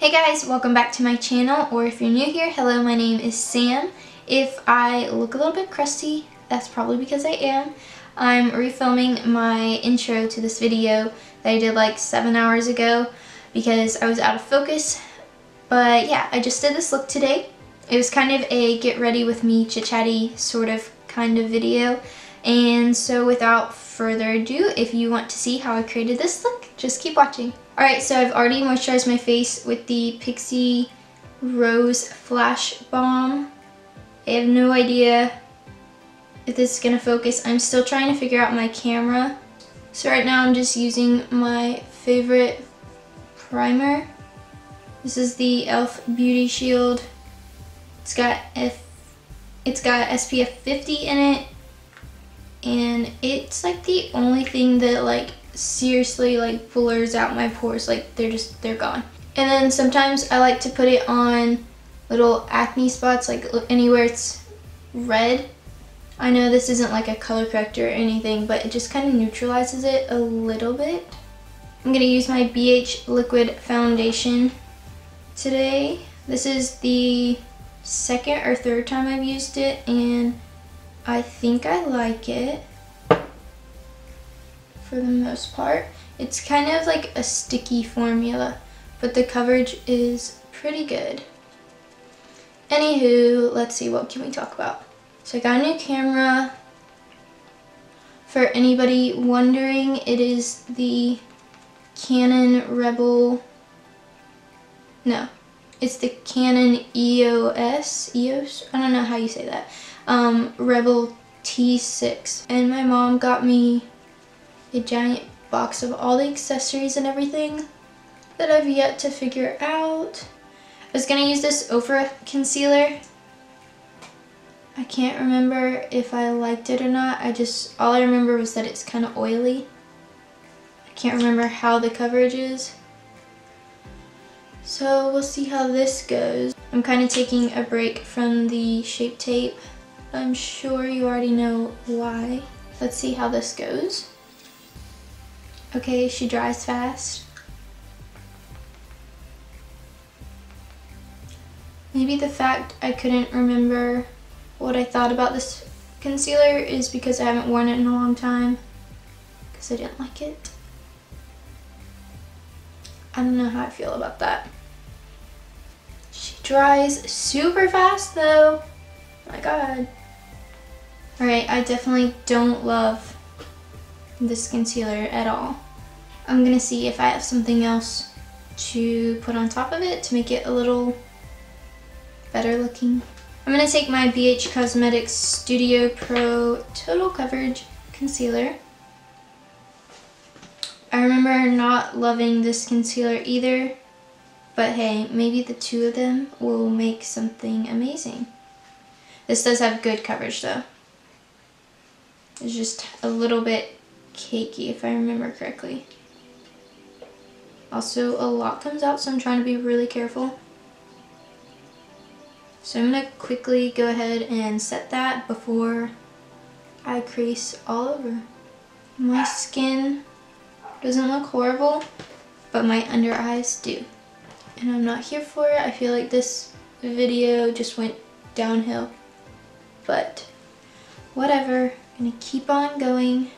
Hey guys, welcome back to my channel, or if you're new here, hello, my name is Sam. If I look a little bit crusty, that's probably because I am. I'm refilming my intro to this video that I did like 7 hours ago because I was out of focus. But yeah, I just did this look today. It was kind of a get ready with me chit-chatty sort of kind of video. And so without further ado, if you want to see how I created this look, just keep watching. Alright, so I've already moisturized my face with the Pixie Rose Flash Balm. I have no idea if this is going to focus. I'm still trying to figure out my camera. So right now I'm just using my favorite primer. This is the e.l.f. Beauty Shield. It's got SPF 50 in it. And it's like the only thing that like seriously like blurs out my pores. Like they're gone. And then sometimes I like to put it on little acne spots, like anywhere it's red. I know this isn't like a color corrector or anything, but it just kind of neutralizes it a little bit. I'm gonna use my BH Liquid Foundation today. This is the second or third time I've used it, and I think I like it for the most part. It's kind of like a sticky formula, but the coverage is pretty good. Anywho, let's see, what can we talk about? So I got a new camera. For anybody wondering, it is the Canon Rebel, no, it's the Canon EOS, I don't know how you say that. Rebel T6, and my mom got me a giant box of all the accessories and everything that I've yet to figure out. I was gonna use this OFRA concealer. I can't remember if I liked it or not. All I remember was that it's kind of oily. I can't remember how the coverage is. So we'll see how this goes. I'm kind of taking a break from the Shape Tape. I'm sure you already know why. Let's see how this goes. Okay, she dries fast. Maybe the fact I couldn't remember what I thought about this concealer is because I haven't worn it in a long time, because I didn't like it. I don't know how I feel about that. She dries super fast though. My god. Alright, I definitely don't love this concealer at all. I'm gonna see if I have something else to put on top of it to make it a little better looking. I'm gonna take my BH Cosmetics Studio Pro Total Coverage Concealer. I remember not loving this concealer either, but hey, maybe the two of them will make something amazing. This does have good coverage though. It's just a little bit cakey if I remember correctly. Also, a lot comes out, so I'm trying to be really careful. So I'm going to quickly go ahead and set that before I crease all over. My skin doesn't look horrible, but my under eyes do. And I'm not here for it. I feel like this video just went downhill. But whatever. I'm gonna keep on going.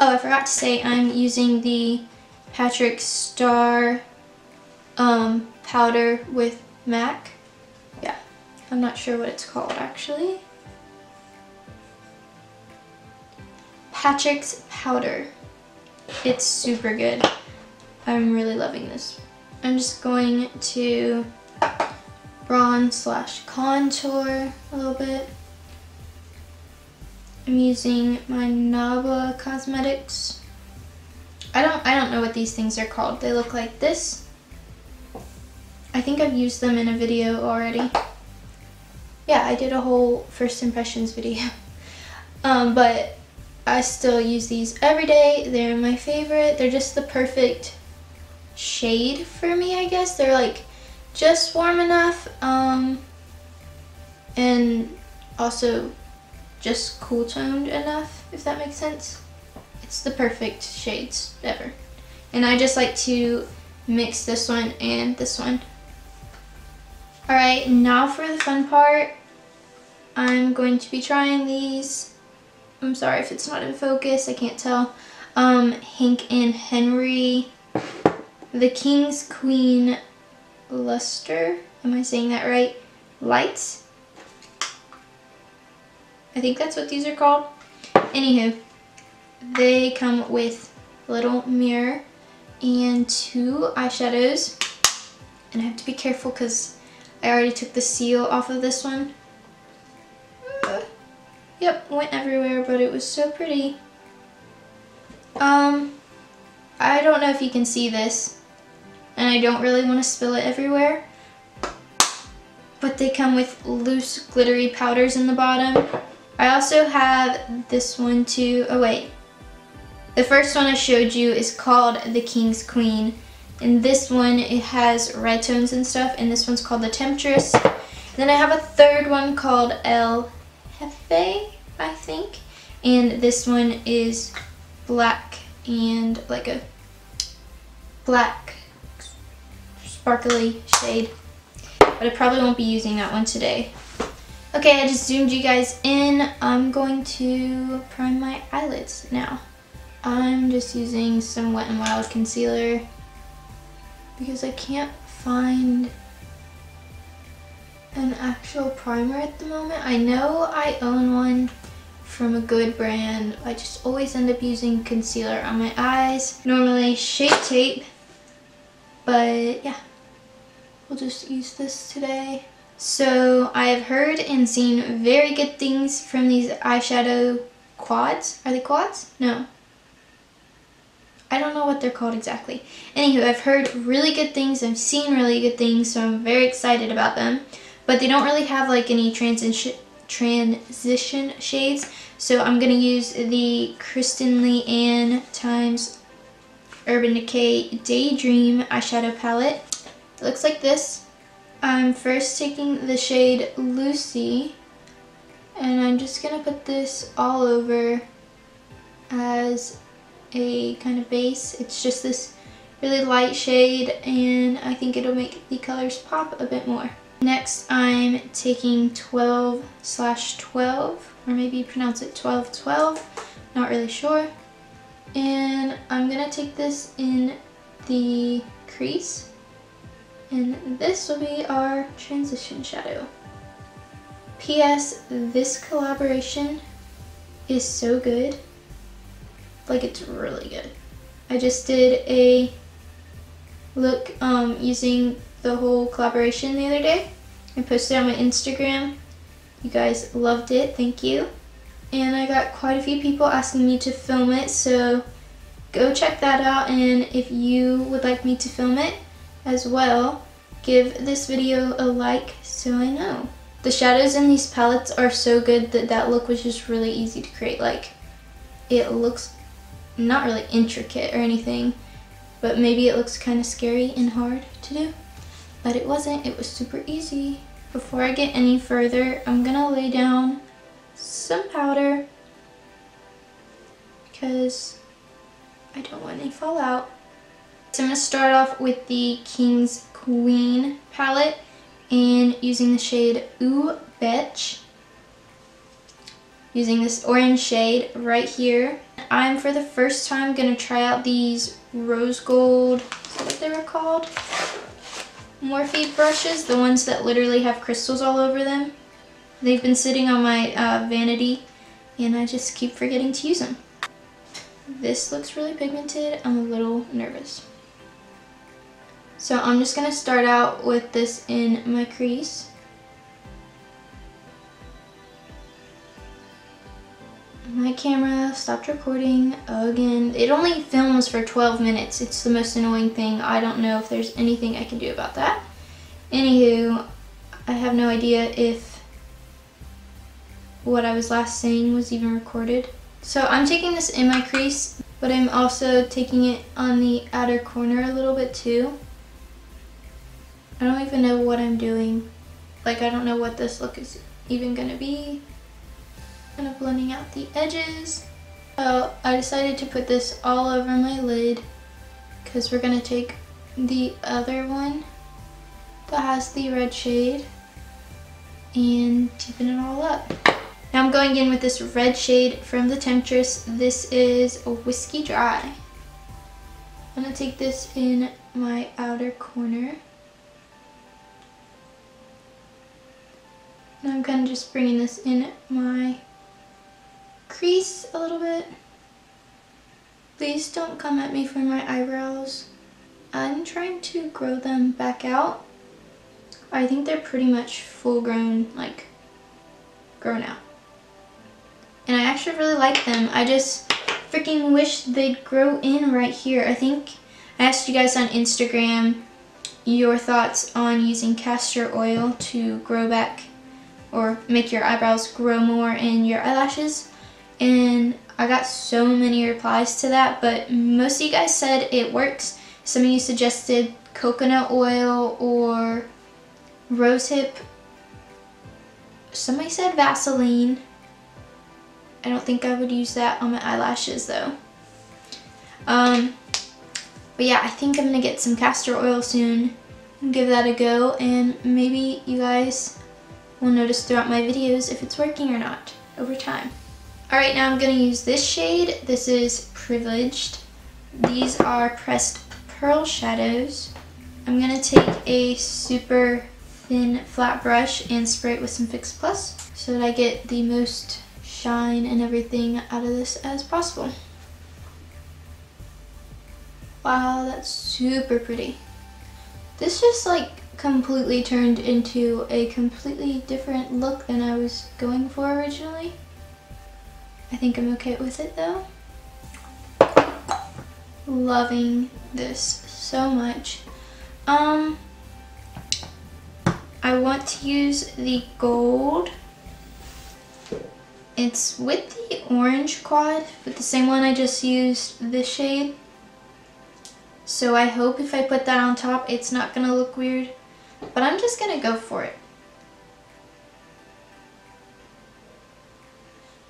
Oh, I forgot to say I'm using the Patrick Star powder with MAC. Yeah, I'm not sure what it's called actually. Patrick's powder. It's super good. I'm really loving this. I'm just going to bronze / contour a little bit. I'm using my NABLA Cosmetics. I don't know what these things are called. They look like this. I think I've used them in a video already. Yeah, I did a whole first impressions video. But I still use these every day. They're my favorite. They're just the perfect shade for me, I guess. They're like just warm enough, and also just cool toned enough, if that makes sense. It's the perfect shades ever. And I just like to mix this one and this one Alright, now for the fun part. I'm going to be trying these. I'm sorry if it's not in focus, I can't tell. Hank and Henry, the King's Queen Luster. Am I saying that right? Lights? I think that's what these are called. Anywho, they come with a little mirror and 2 eyeshadows. And I have to be careful because I already took the seal off of this one. Yep, went everywhere, but it was so pretty. I don't know if you can see this, and I don't really want to spill it everywhere, but they come with loose glittery powders in the bottom. I also have this one too. Oh wait, the first one I showed you is called the King's Queen, and this one, it has red tones and stuff, and this one's called the Temptress. Then I have a third one called El Jefe, I think, and this one is black and like a black sparkly shade, but I probably won't be using that one today. Okay, I just zoomed you guys in. I'm going to prime my eyelids now. I'm just using some Wet n Wild concealer because I can't find an actual primer at the moment. I know I own one from a good brand. I just always end up using concealer on my eyes. Normally Shape Tape, but yeah, we'll just use this today. So I have heard and seen very good things from these eyeshadow quads. Are they quads? No. I don't know what they're called exactly. Anywho, I've heard really good things. I've seen really good things, so I'm very excited about them. But they don't really have like any transition shades. So I'm going to use the Kristen Leanne times Urban Decay Daydream eyeshadow palette. It looks like this. I'm first taking the shade Lucy, and I'm just going to put this all over as a kind of base. It's just this really light shade, and I think it'll make the colors pop a bit more. Next, I'm taking 12/12, or maybe you pronounce it 1212, not really sure. And I'm gonna take this in the crease, and this will be our transition shadow. P.S. This collaboration is so good. Like, it's really good. I just did a look using the whole collaboration the other day. I posted it on my Instagram. You guys loved it, thank you. And I got quite a few people asking me to film it, so go check that out. And if you would like me to film it as well, give this video a like so I know. The shadows in these palettes are so good that that look was just really easy to create. Like, it looks not really intricate or anything, but maybe it looks kind of scary and hard to do. But it wasn't, it was super easy. Before I get any further, I'm gonna lay down some powder because I don't want any fallout. So I'm gonna start off with the King's Queen palette and using the shade Ooh Betch. Using this orange shade right here. I'm for the first time gonna try out these rose gold, is that what they were called? Morphe brushes, the ones that literally have crystals all over them. They've been sitting on my vanity and I just keep forgetting to use them. This looks really pigmented. I'm a little nervous. So I'm just gonna start out with this in my crease. My camera stopped recording again. It only films for 12 minutes. It's the most annoying thing. I don't know if there's anything I can do about that. Anywho, I have no idea if what I was last saying was even recorded. So I'm taking this in my crease, but I'm also taking it on the outer corner a little bit too. I don't even know what I'm doing. Like, I don't know what this look is even gonna be. Kind of blending out the edges. So I decided to put this all over my lid because we're gonna take the other one, that has the red shade and deepen it all up. Now I'm going in with this red shade from the Temptress. This is a Whiskey Dry. I'm gonna take this in my outer corner. And I'm kind of just bringing this in my crease a little bit. Please don't come at me for my eyebrows. I'm trying to grow them back out. I think they're pretty much full grown, like grown out. And I actually really like them. I just freaking wish they'd grow in right here. I think I asked you guys on Instagram your thoughts on using castor oil to grow back or make your eyebrows grow more in your eyelashes. And I got so many replies to that, but most of you guys said it works. Some of you suggested coconut oil or rosehip. Somebody said Vaseline. I don't think I would use that on my eyelashes though. But yeah, I think I'm gonna get some castor oil soon and give that a go, and maybe you guys will notice throughout my videos if it's working or not over time. Alright, now I'm gonna use this shade. This is Privileged. These are pressed pearl shadows. I'm gonna take a super thin flat brush and spray it with some Fix Plus so that I get the most shine and everything out of this as possible. Wow, that's super pretty. This just like completely turned into a completely different look than I was going for originally. I think I'm okay with it though. Loving this so much. I want to use the gold. It's with the orange quad, but the same one I just used this shade. So I hope if I put that on top, it's not gonna look weird, but I'm just gonna go for it.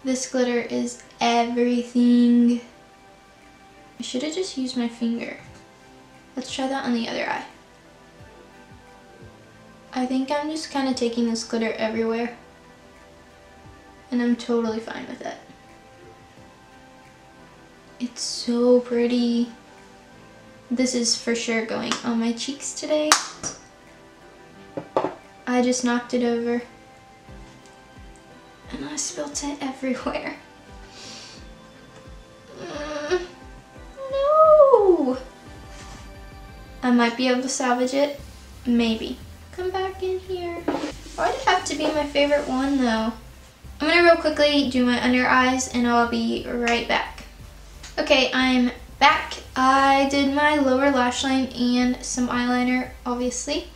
This glitter is everything. I should have just used my finger. Let's try that on the other eye. I think I'm just kind of taking this glitter everywhere, and I'm totally fine with it. It's so pretty. This is for sure going on my cheeks today. I just knocked it over and I spilt it everywhere. No! I might be able to salvage it. Maybe. Come back in here. Why'd it have to be my favorite one though? I'm gonna real quickly do my under eyes and I'll be right back. Okay, I'm back. I did my lower lash line and some eyeliner, obviously.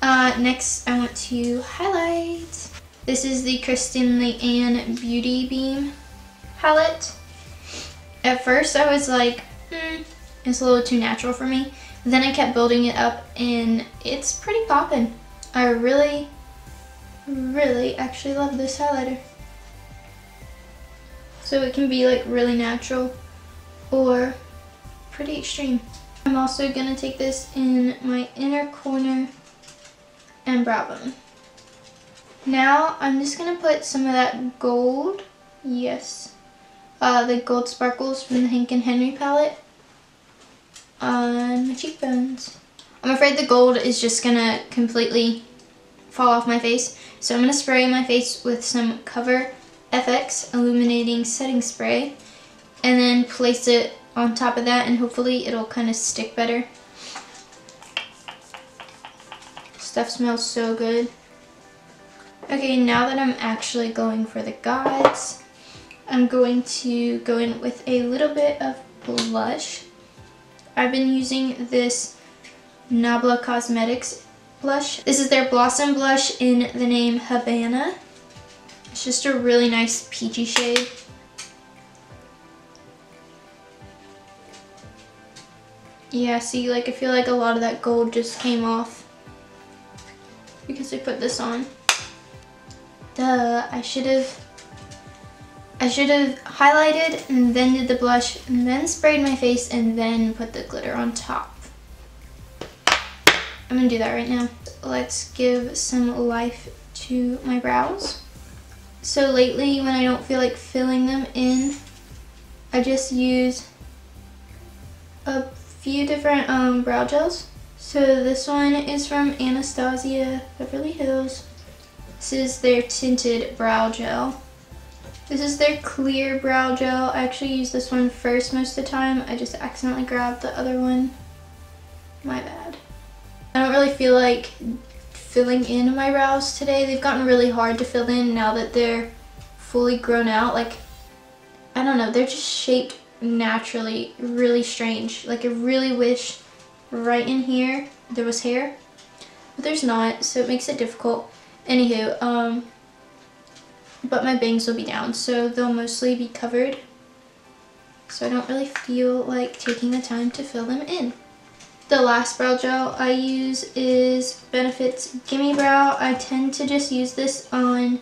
Next, I want to highlight. This is the Kristen Leanne Beauty Beam palette. At first, I was like, it's a little too natural for me. Then I kept building it up, and it's pretty poppin'. I really, really actually love this highlighter. So it can be like really natural or pretty extreme. I'm also gonna take this in my inner corner and brow bone. Now I'm just gonna put some of that gold, yes, the gold sparkles from the Hank and Henry palette on my cheekbones. I'm afraid the gold is just gonna completely fall off my face, so I'm gonna spray my face with some Cover FX Illuminating Setting Spray and then place it on top of that, and hopefully it'll kind of stick better. Stuff smells so good. Okay, now that I'm actually going for the gods, I'm going to go in with a little bit of blush. I've been using this NABLA Cosmetics blush. This is their Blossom blush in the name Habana. It's just a really nice peachy shade. Yeah, see, like I feel like a lot of that gold just came off because I put this on. Duh, I should have highlighted and then did the blush and then sprayed my face and then put the glitter on top. I'm gonna do that right now. let's give some life to my brows. So lately when I don't feel like filling them in, I just use a few different brow gels. So this one is from ANASTASIA Beverly Hills. This is their tinted brow gel. This is their clear brow gel. I actually use this one first most of the time. I just accidentally grabbed the other one. My bad. I don't really feel like filling in my brows today. They've gotten really hard to fill in now that they're fully grown out. Like, I don't know, they're just shaped naturally really strange. Like, I really wish right in here there was hair, but there's not, so it makes it difficult. Anywho, but my bangs will be down, so they'll mostly be covered, so I don't really feel like taking the time to fill them in. The last brow gel I use is Benefit's Gimme Brow. I tend to just use this on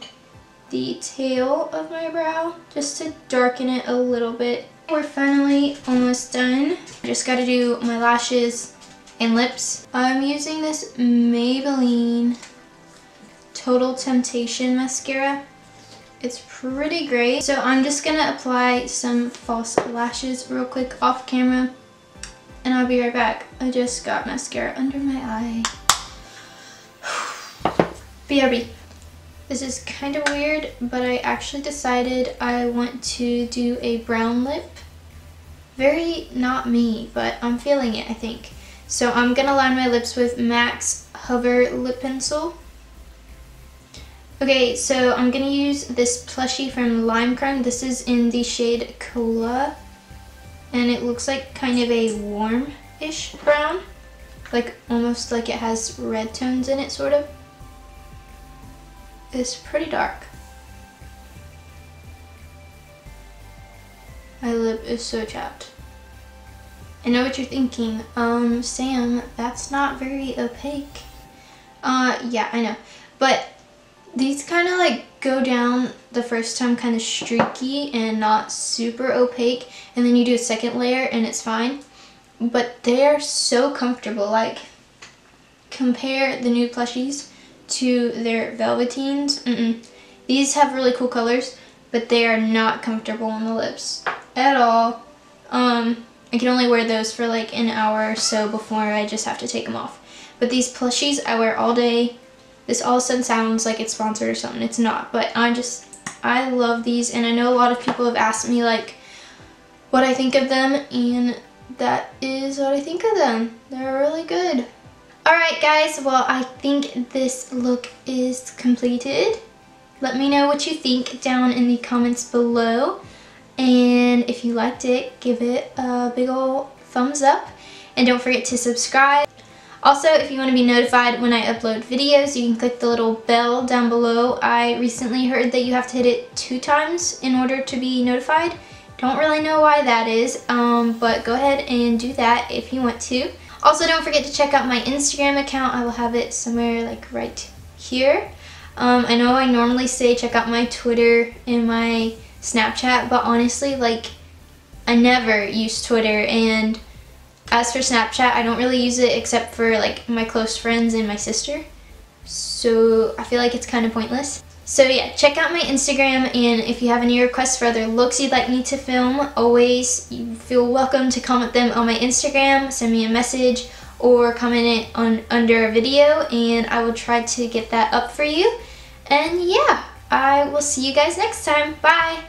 the tail of my brow just to darken it a little bit. We're finally almost done. I just gotta do my lashes and lips. I'm using this Maybelline Total Temptation mascara. It's pretty great. So I'm just gonna apply some false lashes real quick off camera, and I'll be right back. I just got mascara under my eye. BRB. This is kind of weird, but I actually decided I want to do a brown lip. Very not me, but I'm feeling it, I think. So I'm gonna line my lips with MAC's Hover Lip Pencil. Okay, so I'm gonna use this plushie from Lime Crime. This is in the shade Cola, and it looks like kind of a warm-ish brown, like almost like it has red tones in it, sort of. It's pretty dark. My lip is so chapped. I know what you're thinking, Sam, that's not very opaque. Yeah, I know, but these kind of like go down the first time kind of streaky and not super opaque, and then you do a second layer and it's fine. But they're so comfortable. Like, compare the new plushies to their velveteens. These have really cool colors, but they are not comfortable on the lips at all. I can only wear those for like an hour or so before I just have to take them off. But these plushies I wear all day. This all of a sudden sounds like it's sponsored or something. It's not, but I love these, and I know a lot of people have asked me like what I think of them, and that is what I think of them. They're really good. Alright guys, well, I think this look is completed. Let me know what you think down in the comments below, and if you liked it, give it a big ol' thumbs up, and don't forget to subscribe. Also, if you want to be notified when I upload videos, you can click the little bell down below. I recently heard that you have to hit it 2 times in order to be notified. Don't really know why that is, but go ahead and do that if you want to. Also, don't forget to check out my Instagram account. I will have it somewhere like right here. I know I normally say check out my Twitter and my Snapchat, but honestly, like, I never use Twitter, and as for Snapchat, I don't really use it except for like my close friends and my sister. So I feel like it's kind of pointless. So yeah, check out my Instagram, and if you have any requests for other looks you'd like me to film, always you feel welcome to comment them on my Instagram, send me a message, or comment it on under a video, and I will try to get that up for you. And yeah, I will see you guys next time. Bye!